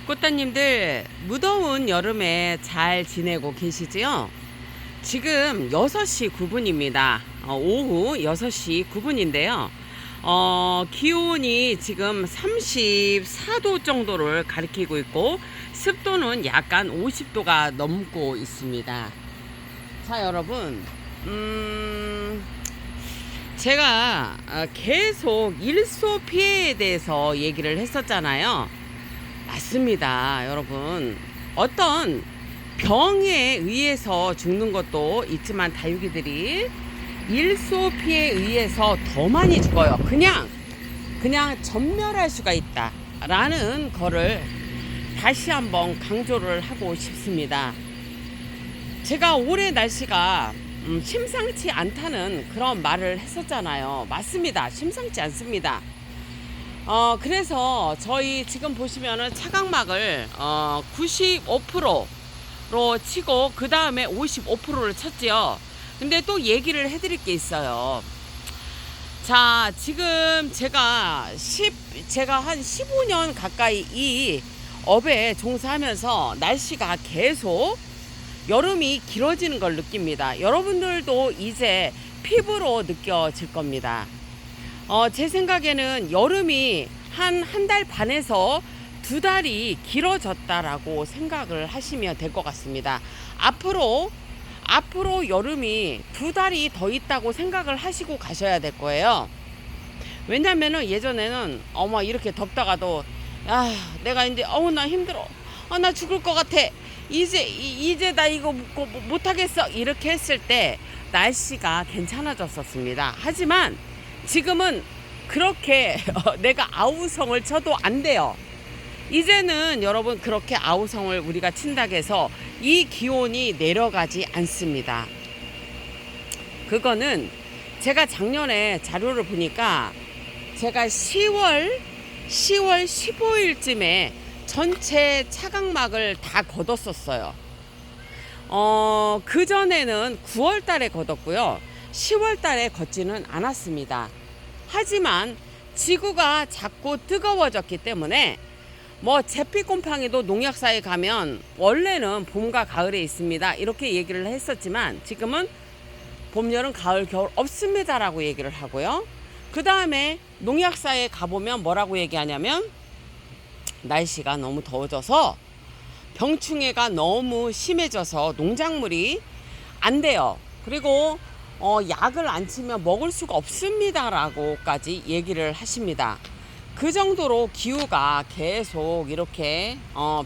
꽃다님들 무더운 여름에 잘 지내고 계시지요? 지금 6시 9분입니다. 오후 6시 9분인데요. 기온이 지금 34도 정도를 가리키고 있고 습도는 약간 50도가 넘고 있습니다. 자, 여러분, 제가 계속 일소 피해에 대해서 얘기를 했었잖아요. 맞습니다, 여러분. 어떤 병에 의해서 죽는 것도 있지만 다육이들이 일소 피해에 의해서 더 많이 죽어요. 그냥 전멸할 수가 있다 라는 거를 다시 한번 강조를 하고 싶습니다. 제가 올해 날씨가 심상치 않다는 그런 말을 했었잖아요. 맞습니다. 심상치 않습니다. 그래서 저희 지금 보시면은 차각막을 95%로 치고 그 다음에 55%를 쳤지요. 근데 또 얘기를 해드릴 게 있어요. 자, 지금 제가 한 15년 가까이 이 업에 종사하면서 날씨가 계속 여름이 길어지는 걸 느낍니다. 여러분들도 이제 피부로 느껴질 겁니다. 제 생각에는 여름이 한 달 반에서 2달이 길어졌다라고 생각을 하시면 될 것 같습니다. 앞으로 여름이 2달이 더 있다고 생각을 하시고 가셔야 될 거예요. 왜냐면은 예전에는 이렇게 덥다가도 내가 이제 나 힘들어, 나 죽을 것 같아, 이제 나 이거 못하겠어, 이렇게 했을 때 날씨가 괜찮아졌었습니다. 하지만 지금은 그렇게 내가 아우성을 쳐도 안 돼요. 이제는 여러분 그렇게 아우성을 우리가 친다고 해서 이 기온이 내려가지 않습니다. 그거는 제가 작년에 자료를 보니까 제가 10월 15일쯤에 전체 차각막을 다 걷었었어요. 그전에는 9월 달에 걷었고요. 10월 달에 걷지는 않았습니다. 하지만 지구가 자꾸 뜨거워졌기 때문에 제피곰팡이도 농약사에 가면 원래는 봄과 가을에 있습니다, 이렇게 얘기를 했었지만 지금은 봄, 여름, 가을, 겨울 없습니다 라고 얘기를 하고요. 그 다음에 농약사에 가보면 뭐라고 얘기하냐면 날씨가 너무 더워져서 병충해가 너무 심해져서 농작물이 안 돼요. 그리고 약을 안 치면 먹을 수가 없습니다 라고까지 얘기를 하십니다. 그 정도로 기후가 계속 이렇게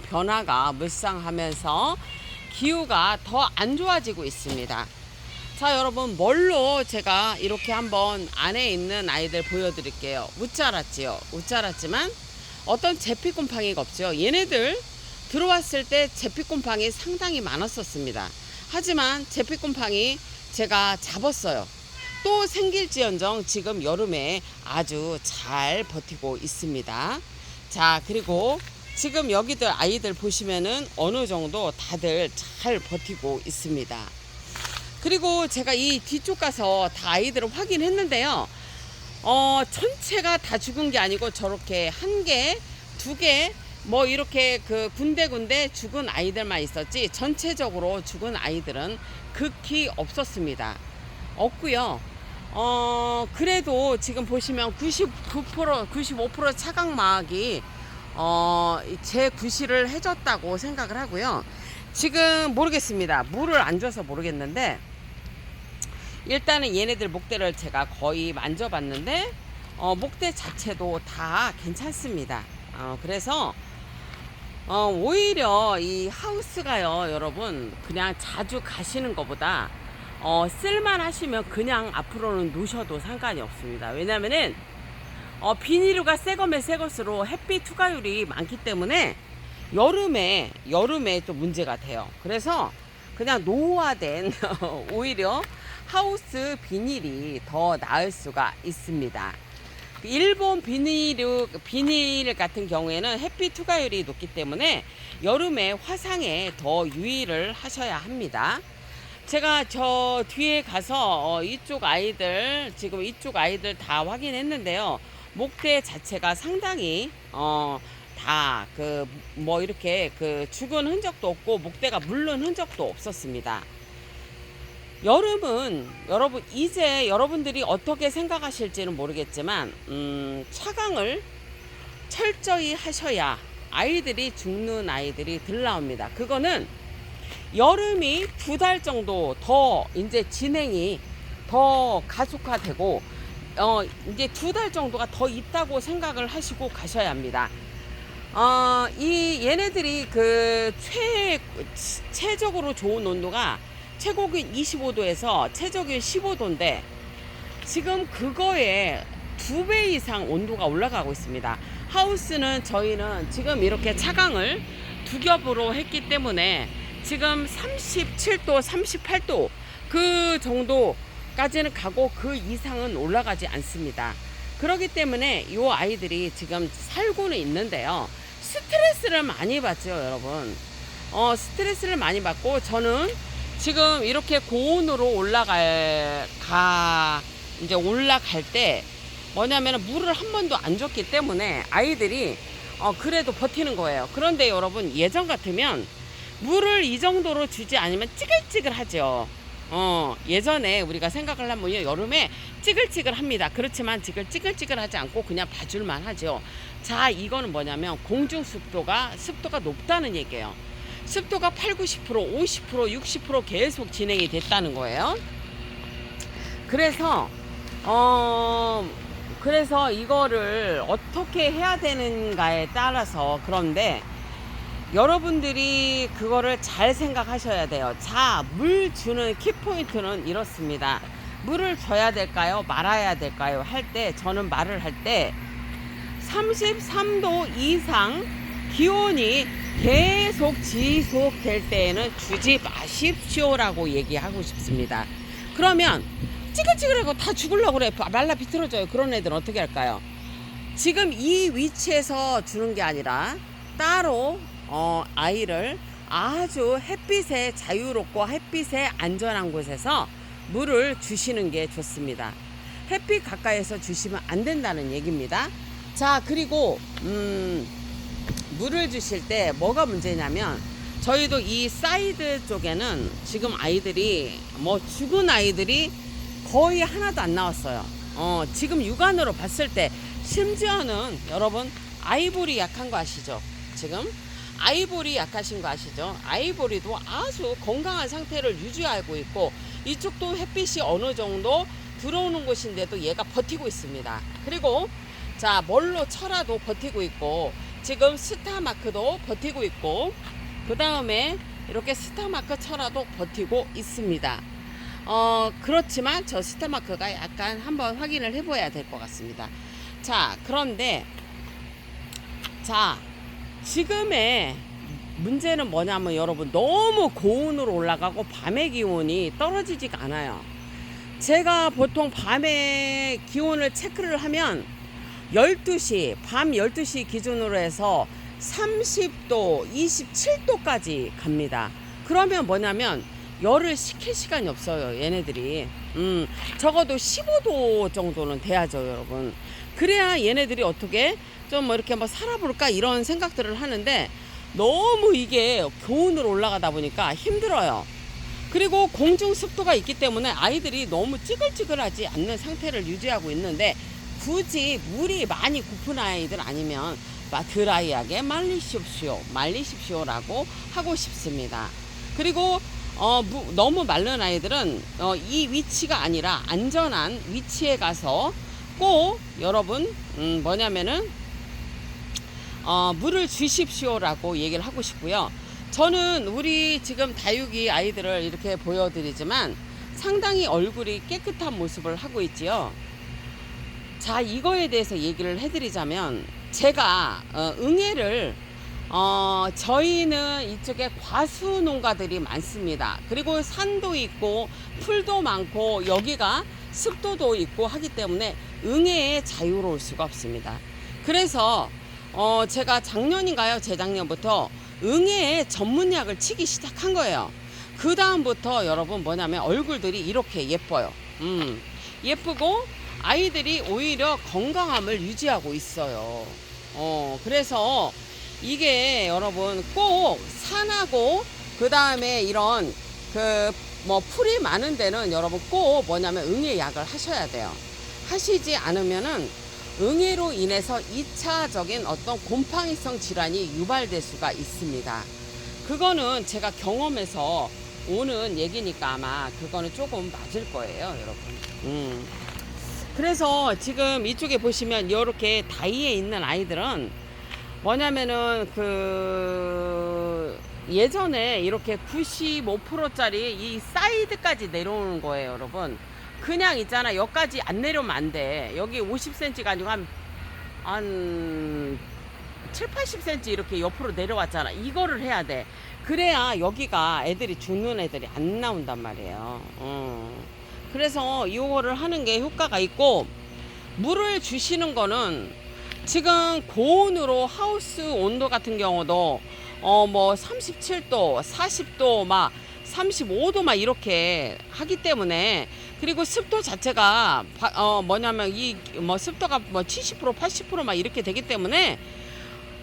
변화가 물상하면서 기후가 더 안 좋아지고 있습니다. 자, 여러분, 뭘로 제가 이렇게 한번 안에 있는 아이들 보여드릴게요. 웃자랐지요. 웃자랐지만 어떤 제피곰팡이가 없죠. 얘네들 들어왔을 때 제피곰팡이 상당히 많았었습니다. 하지만 제피곰팡이 제가 잡았어요. 또 생길지언정 지금 여름에 아주 잘 버티고 있습니다. 자, 그리고 지금 여기들 아이들 보시면은 어느 정도 다들 잘 버티고 있습니다. 그리고 제가 이 뒤쪽 가서 다 아이들을 확인했는데요. 전체가 다 죽은 게 아니고 저렇게 1개, 2개 이렇게 그 군데군데 죽은 아이들만 있었지 전체적으로 죽은 아이들은 극히 없었습니다. 없고요. 그래도 지금 보시면 99%, 95% 차각막이 재구시를 해줬다고 생각을 하고요. 지금 모르겠습니다. 물을 안 줘서 모르겠는데 일단은 얘네들 목대를 제가 거의 만져봤는데 목대 자체도 다 괜찮습니다. 그래서 오히려 이 하우스가요, 여러분, 그냥 자주 가시는 것보다 쓸만 하시면 그냥 앞으로는 놓으셔도 상관이 없습니다. 왜냐면은 비닐류가 새거면 새것으로 햇빛 투과율이 많기 때문에 여름에 또 문제가 돼요. 그래서 그냥 노화된 오히려 하우스 비닐이 더 나을 수가 있습니다. 일본 비닐 같은 경우에는 햇빛 투과율이 높기 때문에 여름에 화상에 더 유의를 하셔야 합니다. 제가 저 뒤에 가서 이쪽 아이들 다 확인했는데요. 목대 자체가 상당히 다 그 뭐 이렇게 그 죽은 흔적도 없고 목대가 물른 흔적도 없었습니다. 여름은 여러분 이제 여러분들이 어떻게 생각하실지는 모르겠지만 차강을 철저히 하셔야 아이들이 죽는 아이들이 덜 나옵니다. 그거는 여름이 2달 정도 더 이제 진행이 더 가속화되고 이제 2달 정도가 더 있다고 생각을 하시고 가셔야 합니다. 이 얘네들이 그 최적으로 좋은 온도가 최고기온 25도에서 최저기온 15도인데 지금 그거에 2배 이상 온도가 올라가고 있습니다. 하우스는 저희는 지금 이렇게 차강을 2겹으로 했기 때문에 지금 37도, 38도 그 정도까지는 가고 그 이상은 올라가지 않습니다. 그렇기 때문에 이 아이들이 지금 살고는 있는데요. 스트레스를 많이 받죠, 여러분. 스트레스를 많이 받고 저는 지금 이렇게 고온으로 올라갈 때 뭐냐면 물을 한 번도 안 줬기 때문에 아이들이 그래도 버티는 거예요. 그런데 여러분 예전 같으면 물을 이 정도로 주지 않으면 찌글찌글하죠. 예전에 우리가 생각을 하면 여름에 찌글찌글합니다. 그렇지만 지금 찌글찌글하지 않고 그냥 봐줄만 하죠. 자, 이거는 뭐냐면 공중 습도가 높다는 얘기예요. 습도가 8, 90%, 50%, 60% 계속 진행이 됐다는 거예요. 그래서 이거를 어떻게 해야 되는가에 따라서 그런데 여러분들이 그거를 잘 생각하셔야 돼요. 자, 물 주는 키포인트는 이렇습니다. 물을 줘야 될까요? 말아야 될까요? 할 때 저는 말을 할 때 33도 이상 기온이 계속 지속될 때에는 주지 마십시오라고 얘기하고 싶습니다. 그러면 찌글찌글하고 다 죽으려고 그래. 말라 비틀어져요. 그런 애들은 어떻게 할까요? 지금 이 위치에서 주는 게 아니라 따로 아이를 아주 햇빛에 자유롭고 햇빛에 안전한 곳에서 물을 주시는 게 좋습니다. 햇빛 가까이에서 주시면 안 된다는 얘기입니다. 자, 그리고 물을 주실 때 뭐가 문제냐면 저희도 이 사이드 쪽에는 지금 아이들이 죽은 아이들이 거의 하나도 안 나왔어요. 지금 육안으로 봤을 때 심지어는 여러분 아이보리 약한 거 아시죠? 지금 아이보리 약하신 거 아시죠? 아이보리도 아주 건강한 상태를 유지하고 있고 이쪽도 햇빛이 어느 정도 들어오는 곳인데도 얘가 버티고 있습니다. 그리고 자, 뭘로 쳐라도 버티고 있고 지금 스타마크도 버티고 있고 그 다음에 이렇게 스타마크 쳐라도 버티고 있습니다. 그렇지만 저 스타마크가 약간 한번 확인을 해봐야 될 것 같습니다. 자, 그런데 자, 지금의 문제는 뭐냐면 여러분 너무 고온으로 올라가고 밤의 기온이 떨어지지가 않아요. 제가 보통 밤에 기온을 체크를 하면 12시, 밤 12시 기준으로 해서 30도, 27도까지 갑니다. 그러면 뭐냐면 열을 식힐 시간이 없어요, 얘네들이. 적어도 15도 정도는 돼야죠, 여러분. 그래야 얘네들이 어떻게 좀 이렇게 살아볼까 이런 생각들을 하는데 너무 이게 고온으로 올라가다 보니까 힘들어요. 그리고 공중 습도가 있기 때문에 아이들이 너무 찌글찌글하지 않는 상태를 유지하고 있는데 굳이 물이 많이 고픈 아이들 아니면 드라이하게 말리십시오라고 하고 싶습니다. 그리고 너무 마른 아이들은 이 위치가 아니라 안전한 위치에 가서 꼭 여러분 뭐냐면은 물을 주십시오라고 얘기를 하고 싶고요. 저는 우리 지금 다육이 아이들을 이렇게 보여드리지만 상당히 얼굴이 깨끗한 모습을 하고 있지요. 자, 이거에 대해서 얘기를 해드리자면 제가 응애를 저희는 이쪽에 과수 농가들이 많습니다. 그리고 산도 있고 풀도 많고 여기가 습도도 있고 하기 때문에 응애에 자유로울 수가 없습니다. 그래서 제가 작년인가요? 재작년부터 응애에 전문약을 치기 시작한 거예요. 그 다음부터 여러분 뭐냐면 얼굴들이 이렇게 예뻐요. 예쁘고 아이들이 오히려 건강함을 유지하고 있어요. 그래서 이게 여러분 꼭 산하고 그 다음에 이런 그 뭐 풀이 많은 데는 여러분 꼭 뭐냐면 응애 약을 하셔야 돼요. 하시지 않으면은 응애로 인해서 2차적인 어떤 곰팡이성 질환이 유발될 수가 있습니다. 그거는 제가 경험해서 오는 얘기니까 아마 그거는 조금 맞을 거예요, 여러분. 그래서 지금 이쪽에 보시면 이렇게 다이에 있는 아이들은 뭐냐면은 그 예전에 이렇게 95%짜리 이 사이드까지 내려오는 거예요, 여러분. 그냥 있잖아, 여기까지 안 내려오면 안 돼. 여기 50cm가 아니고 한 7, 80cm 이렇게 옆으로 내려왔잖아. 이거를 해야 돼. 그래야 여기가 애들이 죽는 애들이 안 나온단 말이에요. 그래서 이거를 하는 게 효과가 있고, 물을 주시는 거는 지금 고온으로 하우스 온도 같은 경우도 뭐 37도, 40도, 막 35도 막 이렇게 하기 때문에, 그리고 습도 자체가 뭐냐면 이 뭐 습도가 뭐 70%, 80% 막 이렇게 되기 때문에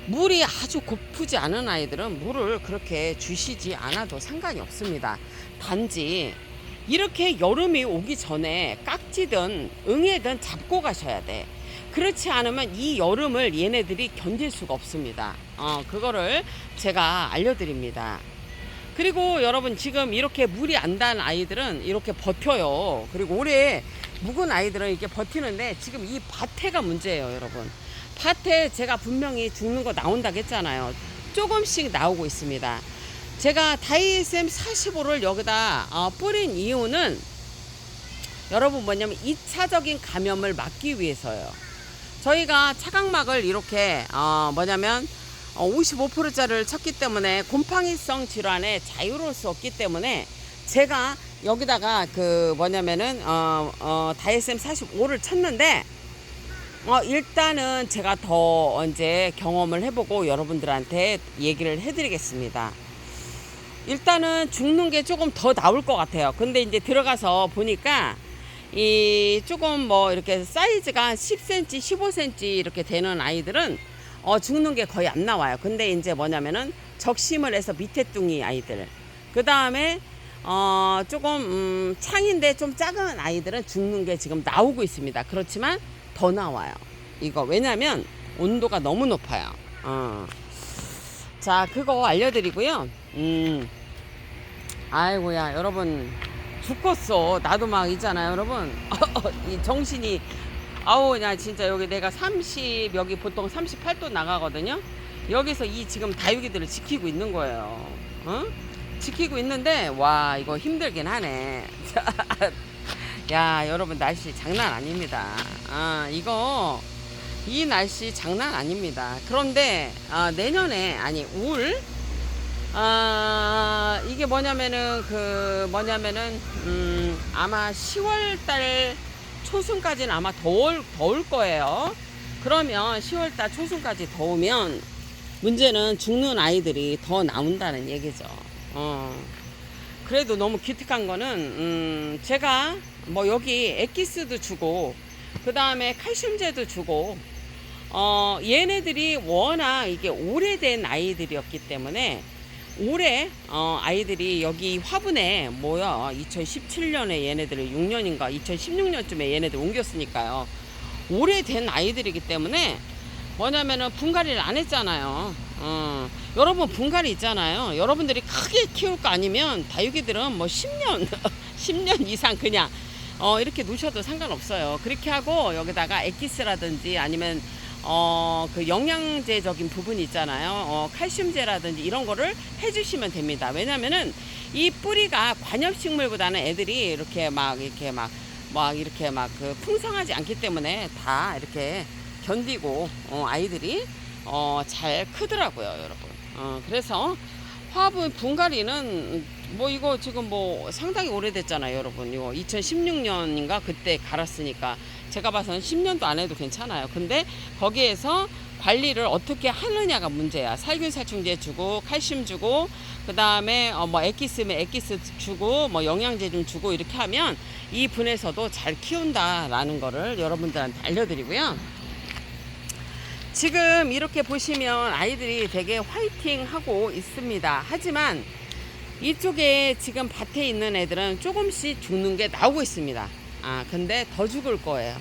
물이 아주 고프지 않은 아이들은 물을 그렇게 주시지 않아도 상관이 없습니다. 단지 이렇게 여름이 오기 전에 깍지든 응애든 잡고 가셔야 돼. 그렇지 않으면 이 여름을 얘네들이 견딜 수가 없습니다. 그거를 제가 알려드립니다. 그리고 여러분 지금 이렇게 물이 안 닿은 아이들은 이렇게 버텨요. 그리고 올해 묵은 아이들은 이렇게 버티는데 지금 이 밭에가 문제예요, 여러분. 밭에 제가 분명히 죽는 거 나온다고 했잖아요. 조금씩 나오고 있습니다. 제가 다이에스엠 45를 여기다 뿌린 이유는 여러분 뭐냐면 2차적인 감염을 막기 위해서요. 저희가 차각막을 이렇게 뭐냐면 55%짜리를 쳤기 때문에 곰팡이성 질환에 자유로울 수 없기 때문에 제가 여기다가 그 뭐냐면은 다이에스엠 45를 쳤는데 일단은 제가 더 이제 경험을 해보고 여러분들한테 얘기를 해드리겠습니다. 일단은 죽는 게 조금 더 나올 것 같아요. 근데 이제 들어가서 보니까 이 조금 뭐 이렇게 사이즈가 10cm, 15cm 이렇게 되는 아이들은 죽는 게 거의 안 나와요. 근데 이제 뭐냐면은 적심을 해서 밑에 뚱이 아이들, 그 다음에 조금 창인데 좀 작은 아이들은 죽는 게 지금 나오고 있습니다. 그렇지만 더 나와요. 이거 왜냐면 온도가 너무 높아요. 자, 그거 알려드리고요. 아이고야, 여러분 죽겠어. 나도 막 있잖아요, 여러분. 이 정신이, 아우, 나 진짜 여기 내가 여기 보통 38도 나가거든요. 여기서 이 지금 다육이들을 지키고 있는 거예요. 지키고 있는데, 와, 이거 힘들긴 하네. 야, 여러분, 날씨 장난 아닙니다. 이 날씨 장난 아닙니다. 그런데, 내년에, 아니, 이게 뭐냐면은 아마 10월달 초순까지는 아마 더울 거예요. 그러면 10월달 초순까지 더우면 문제는 죽는 아이들이 더 나온다는 얘기죠. 그래도 너무 기특한 거는 제가 뭐 여기 엑기스도 주고 그 다음에 칼슘제도 주고 얘네들이 워낙 이게 오래된 아이들이었기 때문에 올해 아이들이 여기 화분에 2017년에 얘네들을 6년인가 2016년쯤에 얘네들 옮겼으니까요. 오래된 아이들이기 때문에 뭐냐면은 분갈이를 안 했잖아요. 여러분 분갈이 있잖아요. 여러분들이 크게 키울 거 아니면 다육이들은 뭐 10년 10년 이상 그냥 이렇게 놓으셔도 상관없어요. 그렇게 하고 여기다가 엑기스라든지 아니면 그 영양제적인 부분이 있잖아요. 칼슘제라든지 이런 거를 해주시면 됩니다. 왜냐면은 이 뿌리가 관엽식물보다는 애들이 이렇게 막 그 풍성하지 않기 때문에 다 이렇게 견디고 아이들이 잘 크더라고요, 여러분. 그래서 화분 분갈이는 뭐 이거 지금 뭐 상당히 오래됐잖아요, 여러분. 이거 2016년인가 그때 갈았으니까 제가 봐서는 10년도 안 해도 괜찮아요. 근데 거기에서 관리를 어떻게 하느냐가 문제야. 살균살충제 주고 칼슘 주고 그 다음에 뭐 엑기스면 엑기스 주고 뭐 영양제 좀 주고 이렇게 하면 이 분에서도 잘 키운다라는 거를 여러분들한테 알려드리고요. 지금 이렇게 보시면 아이들이 되게 화이팅 하고 있습니다. 하지만 이쪽에 지금 밭에 있는 애들은 조금씩 죽는 게 나오고 있습니다. 근데 더 죽을 거예요.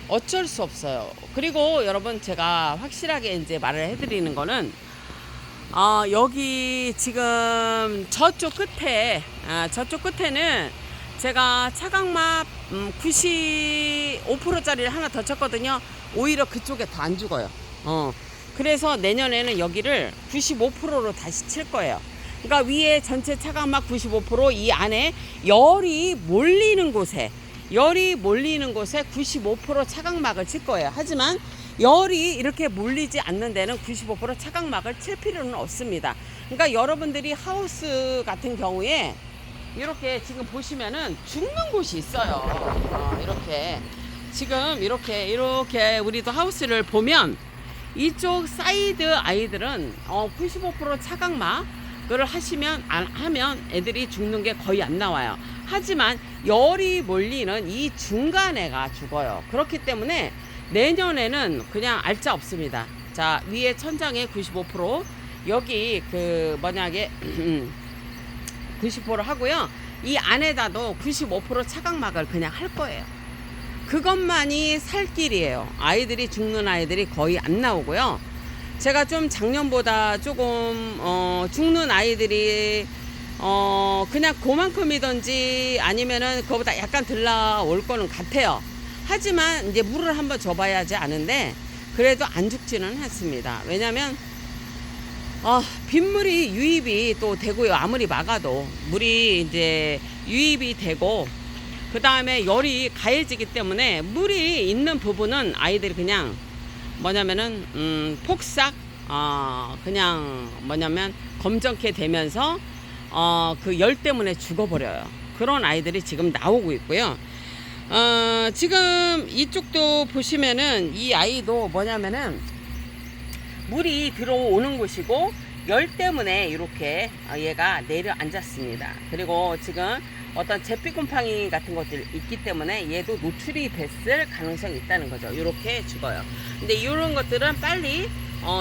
어쩔 수 없어요. 그리고 여러분, 제가 확실하게 이제 말을 해드리는 거는, 여기 지금 저쪽 끝에는 제가 차각막 95%짜리를 하나 더 쳤거든요. 오히려 그쪽에 더 안 죽어요. 그래서 내년에는 여기를 95%로 다시 칠 거예요. 그러니까 위에 전체 차각막 95%, 이 안에 열이 몰리는 곳에 95% 차각막을 칠 거예요. 하지만 열이 이렇게 몰리지 않는 데는 95% 차각막을 칠 필요는 없습니다. 그러니까 여러분들이 하우스 같은 경우에 이렇게 지금 보시면은 죽는 곳이 있어요. 이렇게 지금 이렇게 우리도 하우스를 보면 이쪽 사이드 아이들은 95% 차각막을 하면 애들이 죽는 게 거의 안 나와요. 하지만 열이 몰리는 이 중간에가 죽어요. 그렇기 때문에 내년에는 그냥 알짜 없습니다. 자, 위에 천장에 95%, 여기 그 뭐냐게 90% 하고요. 이 안에다도 95% 차각막을 그냥 할 거예요. 그것만이 살 길이에요. 아이들이 죽는 아이들이 거의 안 나오고요. 제가 좀 작년보다 조금 죽는 아이들이 그냥 그만큼이든지 아니면은 그거보다 약간 덜 나올 거는 같아요. 하지만 이제 물을 한번 줘봐야지 아는데 그래도 안 죽지는 않습니다. 왜냐면 빗물이 유입이 또 되고요. 아무리 막아도 물이 이제 유입이 되고, 그 다음에 열이 가해지기 때문에 물이 있는 부분은 아이들이 그냥 뭐냐면은 폭삭 그냥 뭐냐면 검정케 되면서 그 열 때문에 죽어버려요. 그런 아이들이 지금 나오고 있고요. 지금 이쪽도 보시면은 이 아이도 뭐냐면은 물이 들어오는 곳이고 열 때문에 이렇게 얘가 내려앉았습니다. 그리고 지금 어떤 잿빛곰팡이 같은 것들이 있기 때문에 얘도 노출이 됐을 가능성이 있다는 거죠. 이렇게 죽어요. 근데 이런 것들은 빨리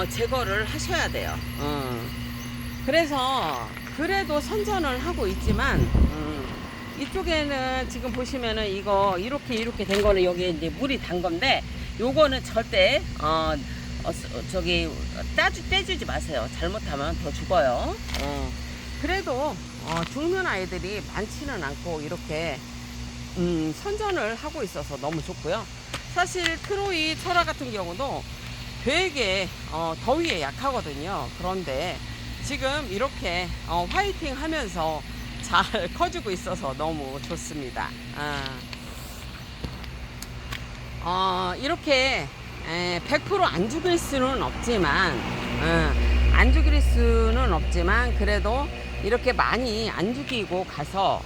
제거를 하셔야 돼요. 그래서 그래도 선전을 하고 있지만 이쪽에는 지금 보시면은 이거 이렇게 된 거는 여기에 이제 물이 단 건데, 요거는 절대 저기 떼주지 마세요. 잘못하면 더 죽어요. 그래도 죽는 아이들이 많지는 않고 이렇게 선전을 하고 있어서 너무 좋고요. 사실 트로이 철화 같은 경우도 되게 더위에 약하거든요. 그런데 지금 이렇게 화이팅 하면서 잘 커지고 있어서 너무 좋습니다. 이렇게 100% 안 죽일 수는 없지만 그래도 이렇게 많이 안 죽이고 가서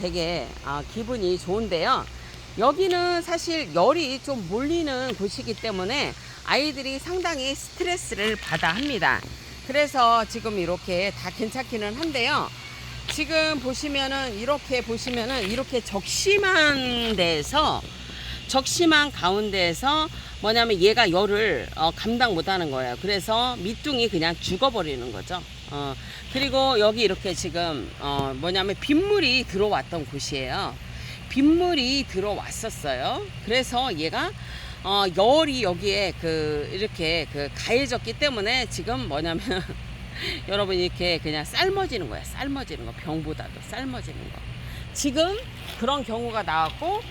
되게 기분이 좋은데요. 여기는 사실 열이 좀 몰리는 곳이기 때문에 아이들이 상당히 스트레스를 받아 합니다. 그래서 지금 이렇게 다 괜찮기는 한데요. 지금 보시면은 이렇게 적심한 가운데에서 뭐냐면 얘가 열을 감당 못하는 거예요. 그래서 밑둥이 그냥 죽어버리는 거죠. 그리고 여기 이렇게 지금 뭐냐면 빗물이 들어왔던 곳이에요. 빗물이 들어왔었어요. 그래서 얘가 열이 여기에 이렇게 가해졌기 때문에 지금 뭐냐면 여러분 이렇게 그냥 삶아지는 거야. 병보다도 삶아지는 거. 지금 그런 경우가 나왔고,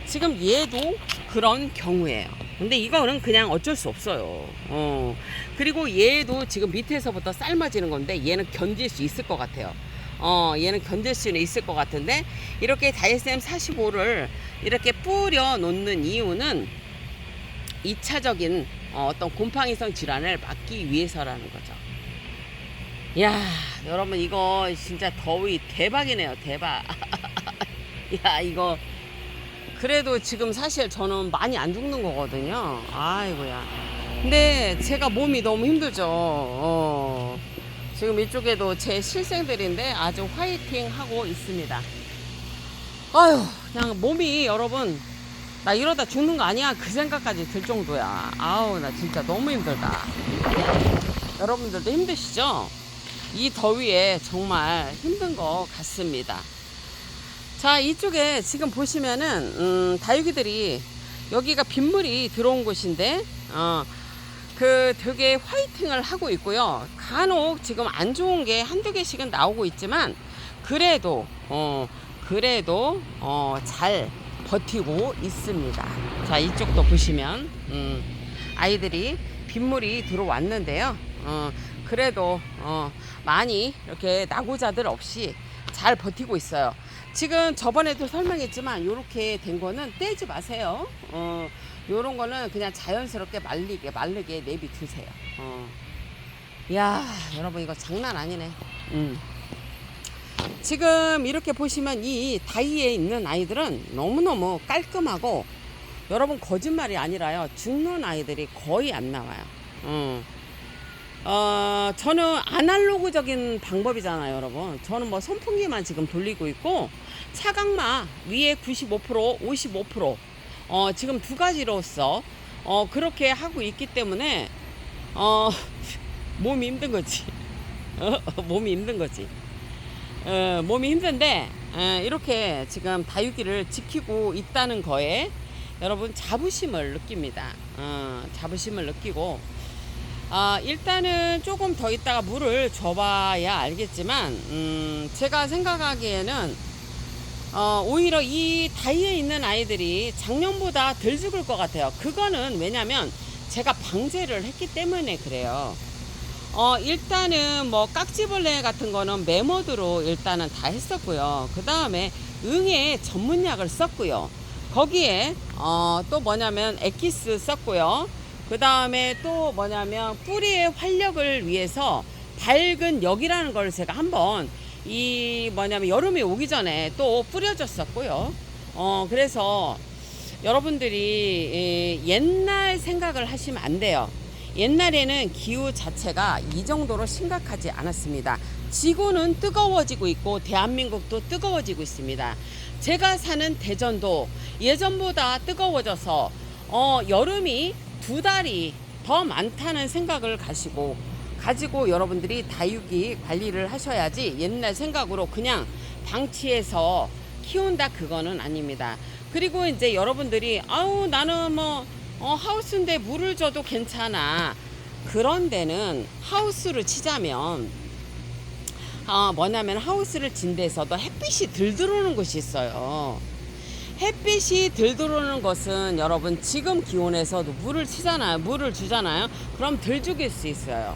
지금 얘도 그런 경우예요. 근데 이거는 그냥 어쩔 수 없어요. 그리고 얘도 지금 밑에서부터 삶아지는 건데 얘는 견딜 수 있을 것 같아요. 얘는 견딜 수는 있을 것 같은데, 이렇게 다이쌤 45를 이렇게 뿌려 놓는 이유는 2차적인 어떤 곰팡이성 질환을 막기 위해서라는 거죠. 야, 여러분 이거 진짜 더위 대박이네요. 대박. 야, 이거 그래도 지금 사실 저는 많이 안 죽는 거거든요. 아이고야. 근데 제가 몸이 너무 힘들죠. 지금 이쪽에도 제 실생들인데 아주 화이팅 하고 있습니다. 아유, 그냥 몸이 여러분 나 이러다 죽는 거 아니야? 그 생각까지 들 정도야. 아우, 나 진짜 너무 힘들다. 여러분들도 힘드시죠? 이 더위에 정말 힘든 것 같습니다. 자, 이쪽에 지금 보시면은 다육이들이 여기가 빗물이 들어온 곳인데 그 되게 화이팅을 하고 있고요. 간혹 지금 안 좋은 게 한두 개씩은 나오고 있지만 그래도 잘 버티고 있습니다. 자, 이쪽도 보시면 아이들이 빗물이 들어왔는데요. 그래도 많이 이렇게 낙오자들 없이 잘 버티고 있어요. 지금 저번에도 설명했지만 이렇게 된 거는 떼지 마세요. 요런 거는 그냥 자연스럽게 마르게 내비 두세요. 야, 여러분 이거 장난 아니네. 지금 이렇게 보시면 이 다이에 있는 아이들은 너무너무 깔끔하고, 여러분 거짓말이 아니라요, 죽는 아이들이 거의 안 나와요. 저는 아날로그적인 방법이잖아요, 여러분. 저는 뭐 선풍기만 지금 돌리고 있고, 차광마 위에 95%, 55%, 지금 두 가지로서, 그렇게 하고 있기 때문에, 몸이 힘든 거지. 몸이 힘든 거지. 몸이 힘든데, 이렇게 지금 다육이를 지키고 있다는 거에 여러분 자부심을 느낍니다. 자부심을 느끼고, 일단은 조금 더 있다가 물을 줘봐야 알겠지만, 제가 생각하기에는 오히려 이 다이에 있는 아이들이 작년보다 덜 죽을 것 같아요. 그거는 왜냐면 제가 방제를 했기 때문에 그래요. 일단은 뭐 깍지벌레 같은 거는 메모드로 일단은 다 했었고요. 그 다음에 응애 전문약을 썼고요. 거기에 또 뭐냐면 엑기스 썼고요. 그 다음에 또 뭐냐면 뿌리의 활력을 위해서 밝은 역이라는 걸 제가 한번 이 뭐냐면 여름이 오기 전에 또 뿌려줬었고요. 그래서 여러분들이 옛날 생각을 하시면 안 돼요. 옛날에는 기후 자체가 이 정도로 심각하지 않았습니다. 지구는 뜨거워지고 있고 대한민국도 뜨거워지고 있습니다. 제가 사는 대전도 예전보다 뜨거워져서 여름이 2달이 더 많다는 생각을 가지고 여러분들이 다육이 관리를 하셔야지, 옛날 생각으로 그냥 방치해서 키운다, 그거는 아닙니다. 그리고 이제 여러분들이 나는 뭐 하우스인데 물을 줘도 괜찮아. 그런 데는 하우스를 치자면 뭐냐면 하우스를 진 데서도 햇빛이 덜 들어오는 곳이 있어요. 햇빛이 덜 들어오는 것은 여러분 지금 기온에서도 물을 치잖아요. 물을 주잖아요. 그럼 덜 죽일 수 있어요.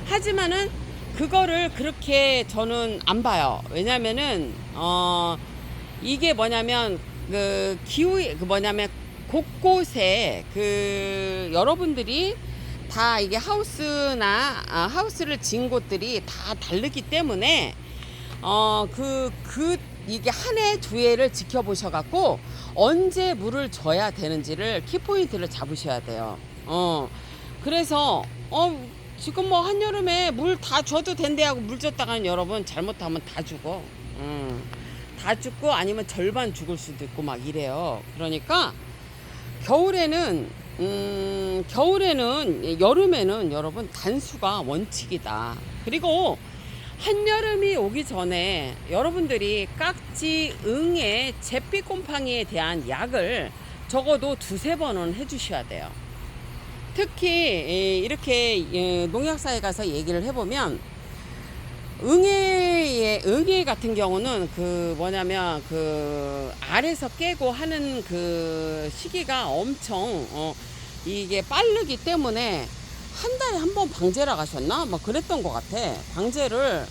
하지만은 그거를 그렇게 저는 안 봐요. 왜냐면은 이게 뭐냐면 그 기후 뭐냐면 곳곳에 여러분들이 다 이게 하우스를 진 곳들이 다 다르기 때문에 이게 한 해 두 해를 지켜보셔 갖고 언제 물을 줘야 되는지를 키포인트를 잡으셔야 돼요. 그래서 지금 뭐 한여름에 물 다 줘도 된대 하고 물 줬다가는 여러분 잘못하면 다 죽어. 다 죽고 아니면 절반 죽을 수도 있고 막 이래요. 그러니까 여름에는 여러분 단수가 원칙이다. 그리고 한여름이 오기 전에 여러분들이 깍지, 응애, 잿빛 곰팡이에 대한 약을 적어도 2-3번은 해주셔야 돼요. 특히 이렇게 농약사에 가서 얘기를 해보면 응애 같은 경우는 뭐냐면 알에서 깨고 하는 그 시기가 엄청 이게 빠르기 때문에 한 달에 한 번 방제라 가셨나? 뭐 그랬던 것 같아. 방제를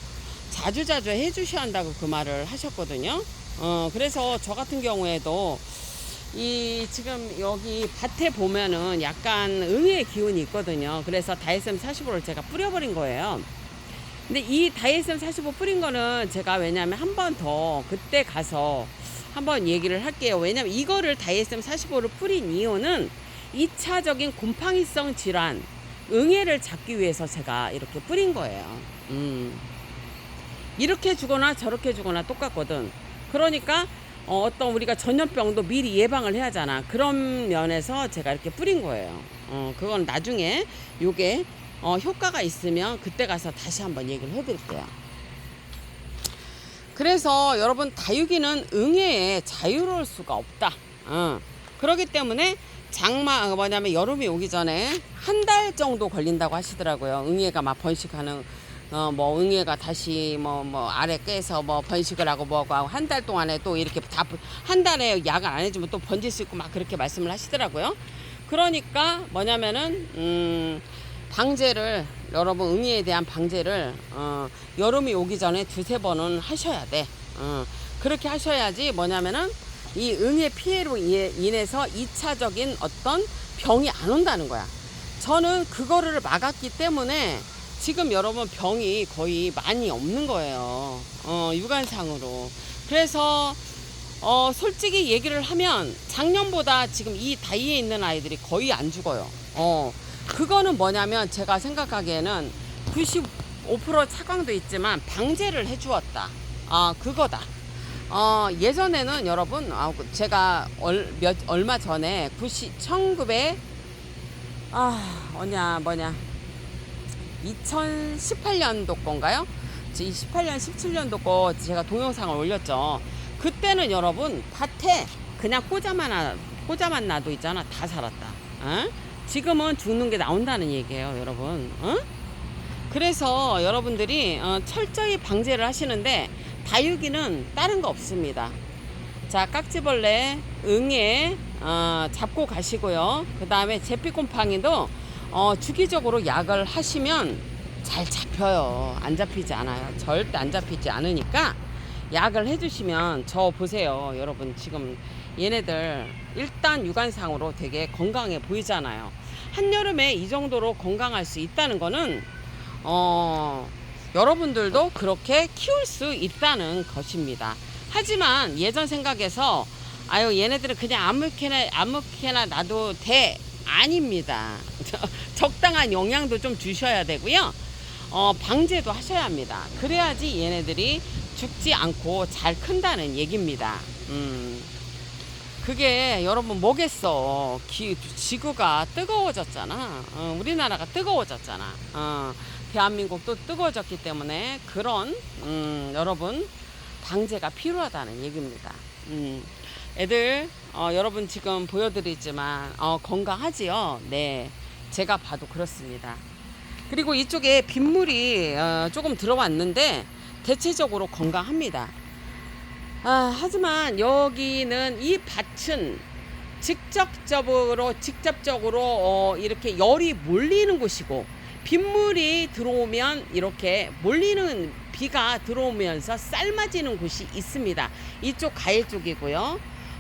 자주자주 해주셔야 한다고 그 말을 하셨거든요. 그래서 저 같은 경우에도 지금 여기 밭에 보면은 약간 응애의 기운이 있거든요. 그래서 다이애스엠 45를 제가 뿌려버린 거예요. 근데 이 다이애스엠 45 뿌린 거는 제가 왜냐면 한 번 더 그때 가서 한번 얘기를 할게요. 왜냐면 이거를 다이애스엠 45를 뿌린 이유는 2차적인 곰팡이성 질환, 응애를 잡기 위해서 제가 이렇게 뿌린 거예요. 이렇게 주거나 저렇게 주거나 똑같거든. 그러니까 어떤 우리가 전염병도 미리 예방을 해야 하잖아. 그런 면에서 제가 이렇게 뿌린 거예요. 그건 나중에 요게 효과가 있으면 그때 가서 다시 한번 얘기를 해드릴게요. 그래서 여러분, 다육이는 응애에 자유로울 수가 없다. 그렇기 때문에 뭐냐면 여름이 오기 전에 한 달 정도 걸린다고 하시더라고요. 응애가 막 번식하는, 뭐 응애가 다시 뭐 알에 깨서 뭐 번식을 하고 뭐고 하고 한 달 동안에 또 이렇게 다 한 달에 약을 안 해주면 또 번질 수 있고 막 그렇게 말씀을 하시더라고요. 그러니까 뭐냐면은 방제를, 여러분 응애에 대한 방제를 여름이 오기 전에 두세 번은 하셔야 돼. 그렇게 하셔야지 뭐냐면은 이 응애 피해로 인해서 2차적인 어떤 병이 안 온다는 거야. 저는 그거를 막았기 때문에 지금 여러분 병이 거의 많이 없는 거예요. 육안상으로. 그래서 솔직히 얘기를 하면 작년보다 지금 이 다이에 있는 아이들이 거의 안 죽어요. 그거는 뭐냐면 제가 생각하기에는 95% 차광도 있지만 방제를 해주었다. 그거다. 예전에는 여러분, 제가 얼마 전에 2018년도 건가요? 18년, 17년도 거 제가 동영상을 올렸죠. 그때는 여러분 밭에 그냥 꽂아만 놔도 있잖아. 다 살았다. 지금은 죽는 게 나온다는 얘기예요, 여러분. 그래서 여러분들이 철저히 방제를 하시는데 다육이는 다른 거 없습니다. 자, 깍지벌레, 응애 잡고 가시고요. 그 다음에 제피곰팡이도 주기적으로 약을 하시면 잘 잡혀요. 안 잡히지 않아요. 절대 안 잡히지 않으니까 약을 해주시면, 저 보세요, 여러분. 지금 얘네들 일단 육안상으로 되게 건강해 보이잖아요. 한여름에 이 정도로 건강할 수 있다는 거는 여러분들도 그렇게 키울 수 있다는 것입니다. 하지만 예전 생각에서 얘네들은 그냥 아무렇게나 놔도 돼. 아닙니다. 적당한 영양도 좀 주셔야 되고요. 방제도 하셔야 합니다. 그래야지 얘네들이 죽지 않고 잘 큰다는 얘기입니다. 그게 여러분 뭐겠어. 지구가 뜨거워졌잖아. 우리나라가 뜨거워졌잖아. 대한민국도 뜨거워졌기 때문에 그런 여러분 방제가 필요하다는 얘기입니다. 애들 여러분 지금 보여드리지만 건강하지요. 네, 제가 봐도 그렇습니다. 그리고 이쪽에 빗물이 조금 들어왔는데 대체적으로 건강합니다. 하지만 여기는 이 밭은 직접적으로 이렇게 열이 몰리는 곳이고, 빗물이 들어오면 이렇게 몰리는, 비가 들어오면서 삶아지는 곳이 있습니다. 이쪽 가일 쪽이고요.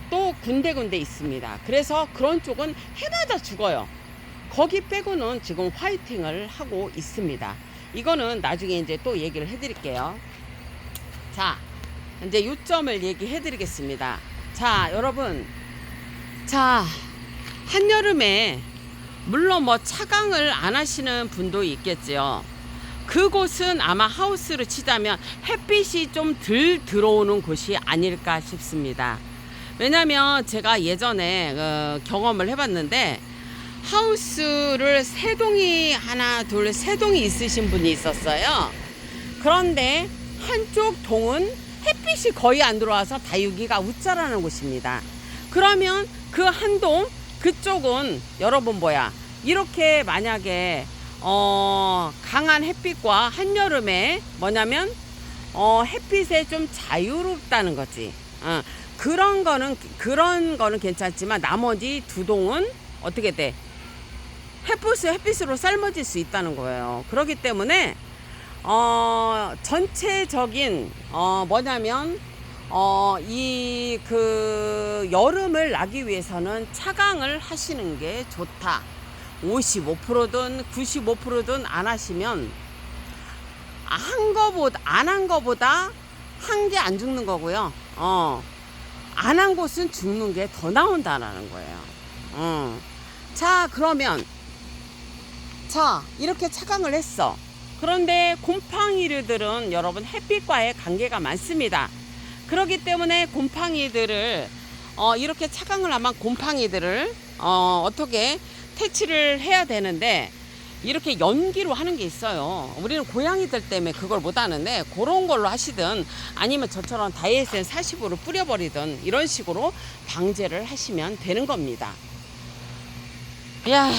또 군데군데 있습니다. 그래서 그런 쪽은 해마다 죽어요. 거기 빼고는 지금 화이팅을 하고 있습니다. 이거는 나중에 이제 또 얘기를 해드릴게요. 자, 이제 요점을 얘기해 드리겠습니다. 자, 여러분. 자, 한여름에 물론 뭐 차광을 안 하시는 분도 있겠지요. 그곳은 아마 하우스로 치자면 햇빛이 좀 덜 들어오는 곳이 아닐까 싶습니다. 왜냐면 제가 예전에 경험을 해봤는데, 하우스를 세 동이 있으신 분이 있었어요. 그런데 한쪽 동은 햇빛이 거의 안 들어와서 다육이가 웃자라는 곳입니다. 그러면 그 한 동, 그쪽은 여러분 이렇게 만약에 강한 햇빛과 한여름에 뭐냐면 햇빛에 좀 자유롭다는 거지. 그런 거는 괜찮지만 나머지 두 동은 어떻게 돼? 햇빛으로 삶아질 수 있다는 거예요. 그렇기 때문에 전체적인 뭐냐면 이 여름을 나기 위해서는 차광을 하시는 게 좋다. 55%든 95%든 안 하시면 안 한 거보다 한 게 안 죽는 거고요. 안 한 곳은 죽는 게 더 나온다는 거예요. 자, 그러면 이렇게 차광을 했어. 그런데 곰팡이들은 여러분 햇빛과의 관계가 많습니다. 그렇기 때문에 곰팡이들을 이렇게 차광을 하면 곰팡이들을 어떻게 퇴치를 해야 되는데 이렇게 연기로 하는 게 있어요. 우리는 고양이들 때문에 그걸 못 하는데 그런 걸로 하시든 아니면 저처럼 다이에센 40으로 뿌려버리든 이런 식으로 방제를 하시면 되는 겁니다. 이야,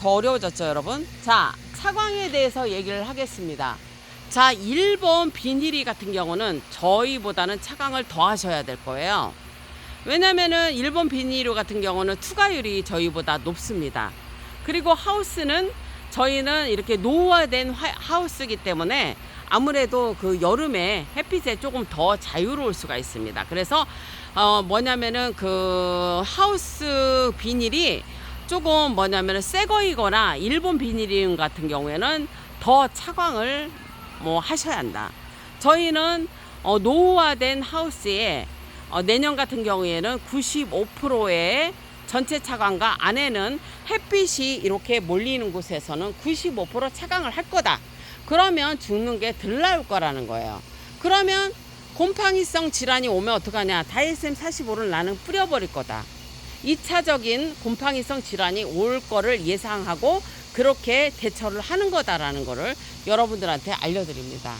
더 어려워졌죠, 여러분? 자, 차광에 대해서 얘기를 하겠습니다. 자, 1번 비닐이 같은 경우는 저희보다는 차광을 더 하셔야 될 거예요. 왜냐면은 1번 비닐로 같은 경우는 투과율이 저희보다 높습니다. 그리고 하우스는 저희는 이렇게 노후화된 하우스이기 때문에 아무래도 그 여름에 햇빛에 조금 더 자유로울 수가 있습니다. 그래서 뭐냐면은 그 하우스 비닐이 조금 뭐냐면은 새 거이거나 일본 비닐인 같은 경우에는 더 차광을 뭐 하셔야 한다. 저희는 노후화된 하우스에 내년 같은 경우에는 95%의 전체 차광과 안에는 햇빛이 이렇게 몰리는 곳에서는 95% 차광을 할 거다. 그러면 죽는 게 덜 나올 거라는 거예요. 그러면 곰팡이성 질환이 오면 어떡하냐. 다이에센 45를 나는 뿌려버릴 거다. 2차적인 곰팡이성 질환이 올 거를 예상하고 그렇게 대처를 하는 거다라는 거를 여러분들한테 알려드립니다.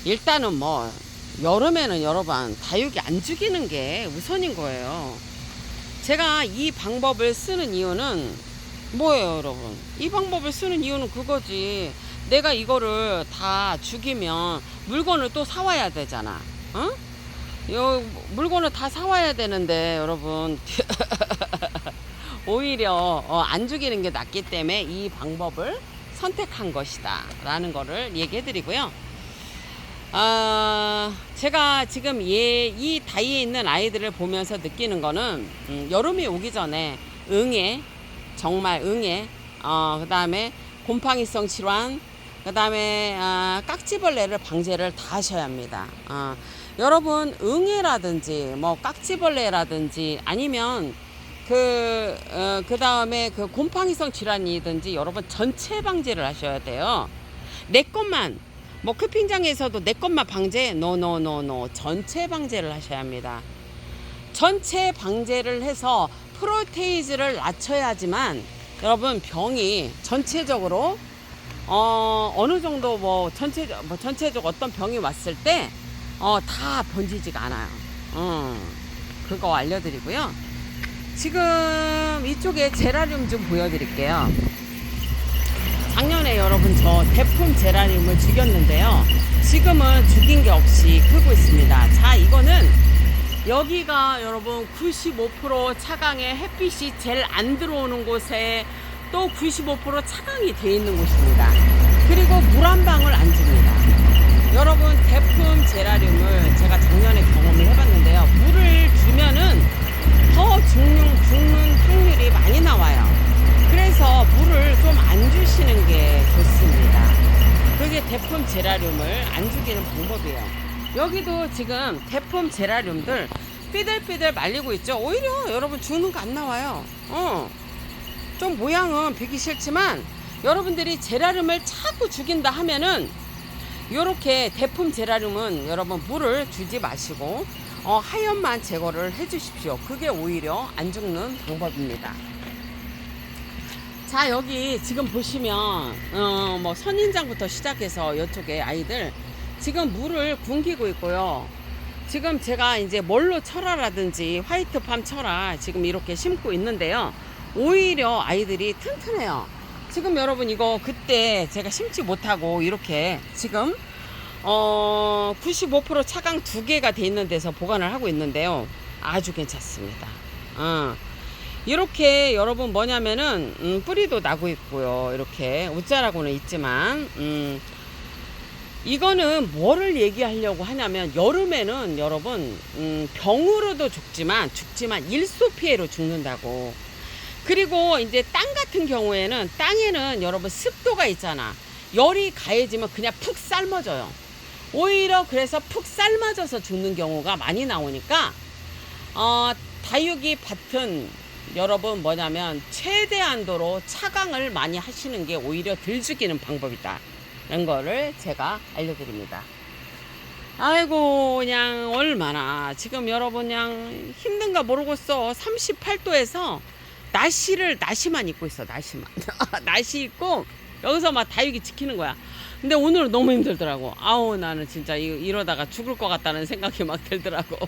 일단은 뭐 여름에는 여러분 다육이 안 죽이는 게 우선인 거예요. 제가 이 방법을 쓰는 이유는 뭐예요, 여러분? 이 방법을 쓰는 이유는 그거지. 내가 이거를 다 죽이면 물건을 또 사와야 되잖아. 물건을 다 사와야 되는데 여러분 오히려 안 죽이는 게 낫기 때문에 이 방법을 선택한 것이다 라는 거를 얘기해 드리고요. 제가 지금 이 다이에 있는 아이들을 보면서 느끼는 거는 여름이 오기 전에 정말 그 다음에 곰팡이성 질환, 그 다음에 깍지벌레를 방제를 다 하셔야 합니다. 여러분 응애라든지 뭐 깍지벌레라든지 아니면 그 다음에 그 곰팡이성 질환이든지 여러분 전체 방제를 하셔야 돼요. 내 것만 뭐 크핑장에서도 내 것만 방제 노 전체 방제를 하셔야 합니다. 전체 방제를 해서 프로테이즈를 낮춰야지만 여러분 병이 전체적으로 어느 정도 뭐 전체적 어떤 병이 왔을 때 다 번지지가 않아요. 그거 알려드리고요. 지금 이쪽에 제라늄 좀 보여드릴게요. 작년에 여러분 저 대품 제라늄을 죽였는데요. 지금은 죽인 게 없이 크고 있습니다. 자, 이거는 여기가 여러분 95% 차광에 햇빛이 제일 안 들어오는 곳에 또 95% 차광이 되어 있는 곳입니다. 그리고 물 한 방울 안 줍니다. 여러분 대품 제라늄을 제가 작년에 경험을 해봤는데요. 물을 주면은 더 죽는 확률이 많이 나와요. 그래서 물을 좀 안 주시는 게 좋습니다. 그게 대품 제라늄을 안 죽이는 방법이에요. 여기도 지금 대품 제라늄들 삐들삐들 말리고 있죠. 오히려 여러분 죽는 거 안 나와요. 좀 모양은 보기 싫지만 여러분들이 제라늄을 자꾸 죽인다 하면은 요렇게 대품 제라늄은 여러분 물을 주지 마시고 하얀만 제거를 해 주십시오. 그게 오히려 안 죽는 방법입니다. 자, 여기 지금 보시면 뭐 선인장부터 시작해서 이쪽에 아이들 지금 물을 굶기고 있고요. 지금 제가 이제 멀로 철화라든지 화이트팜 철화 지금 이렇게 심고 있는데요. 오히려 아이들이 튼튼해요. 지금 여러분 이거 그때 제가 심지 못하고 이렇게 지금 95% 차광 2개가 돼 있는 데서 보관을 하고 있는데요. 아주 괜찮습니다. 이렇게 여러분 뭐냐면은 뿌리도 나고 있고요. 이렇게 웃자라고는 있지만 이거는 뭐를 얘기하려고 하냐면 여름에는 여러분 병으로도 죽지만 일소 피해로 죽는다고. 그리고 이제 땅 같은 경우에는 땅에는 여러분 습도가 있잖아. 열이 가해지면 그냥 푹 삶아져요. 오히려 그래서 푹 삶아져서 죽는 경우가 많이 나오니까 다육이 밭은 여러분 뭐냐면 최대한도로 차광을 많이 하시는 게 오히려 덜 죽이는 방법이다 라는 거를 제가 알려드립니다. 아이고 그냥 얼마나 지금 여러분 그냥 힘든가 모르겠어. 38도에서 나시만 입고 있어. 나시만 나시 입고 여기서 막 다육이 지키는 거야. 근데 오늘은 너무 힘들더라고. 아우 나는 진짜 이러다가 죽을 것 같다는 생각이 막 들더라고.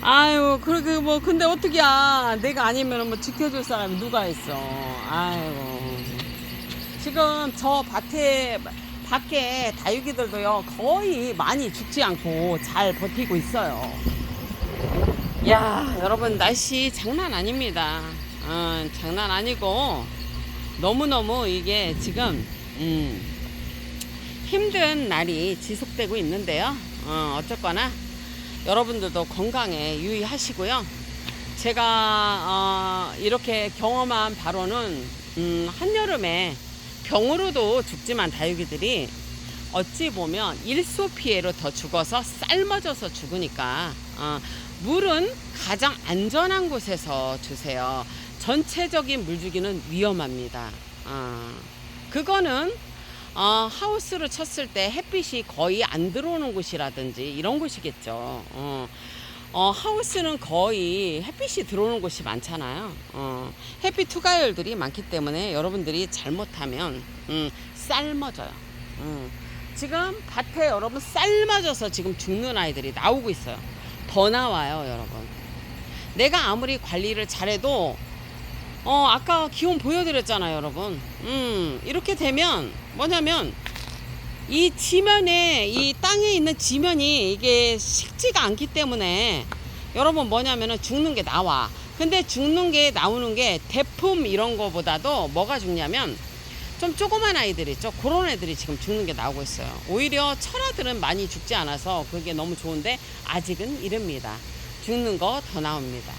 아유 그러게 뭐 근데 어떡이야. 내가 아니면 뭐 지켜줄 사람이 누가 있어. 아이고 지금 저 밖에 다육이들도요 거의 많이 죽지 않고 잘 버티고 있어요. 야 여러분 날씨 장난 아닙니다. 장난 아니고 너무너무 이게 지금 힘든 날이 지속되고 있는데요. 어쨌거나 여러분들도 건강에 유의하시고요. 제가 이렇게 경험한 바로는 한여름에 병으로도 죽지만 다육이들이 어찌 보면 일소 피해로 더 죽어서 삶아져서 죽으니까 물은 가장 안전한 곳에서 주세요. 전체적인 물주기는 위험합니다. 그거는 하우스로 쳤을 때 햇빛이 거의 안 들어오는 곳이라든지 이런 곳이겠죠. 하우스는 거의 햇빛이 들어오는 곳이 많잖아요. 햇빛 투과열들이 많기 때문에 여러분들이 잘못하면 삶아져요. 지금 밭에 여러분 삶아져서 지금 죽는 아이들이 나오고 있어요. 더 나와요 여러분. 내가 아무리 관리를 잘해도 아까 기온 보여드렸잖아요 여러분. 이렇게 되면 뭐냐면 이 지면에 이 땅에 있는 지면이 이게 식지가 않기 때문에 여러분 뭐냐면은 죽는 게 나와. 근데 죽는 게 나오는 게 대품 이런 거보다도 뭐가 죽냐면 좀 조그만 아이들 있죠. 그런 애들이 지금 죽는 게 나오고 있어요. 오히려 철아들은 많이 죽지 않아서 그게 너무 좋은데 아직은 이릅니다. 죽는 거 더 나옵니다.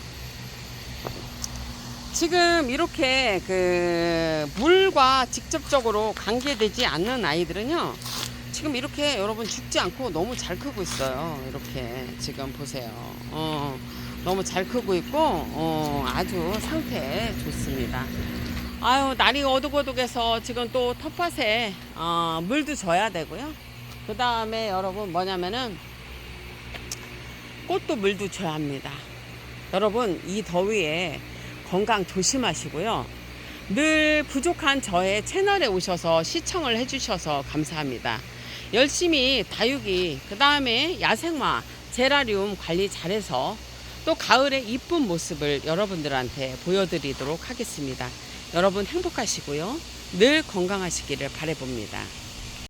지금 이렇게 그 물과 직접적으로 관계되지 않는 아이들은요 지금 이렇게 여러분 죽지 않고 너무 잘 크고 있어요. 이렇게 지금 보세요. 너무 잘 크고 있고 아주 상태 좋습니다. 아유 날이 어둑어둑해서 지금 또 텃밭에 물도 줘야 되고요. 그 다음에 여러분 뭐냐면은 꽃도 물도 줘야 합니다. 여러분 이 더위에 건강 조심하시고요. 늘 부족한 저의 채널에 오셔서 시청을 해주셔서 감사합니다. 열심히 다육이 그 다음에 야생화 제라리움 관리 잘해서 또 가을에 이쁜 모습을 여러분들한테 보여드리도록 하겠습니다. 여러분 행복하시고요. 늘 건강하시기를 바라봅니다.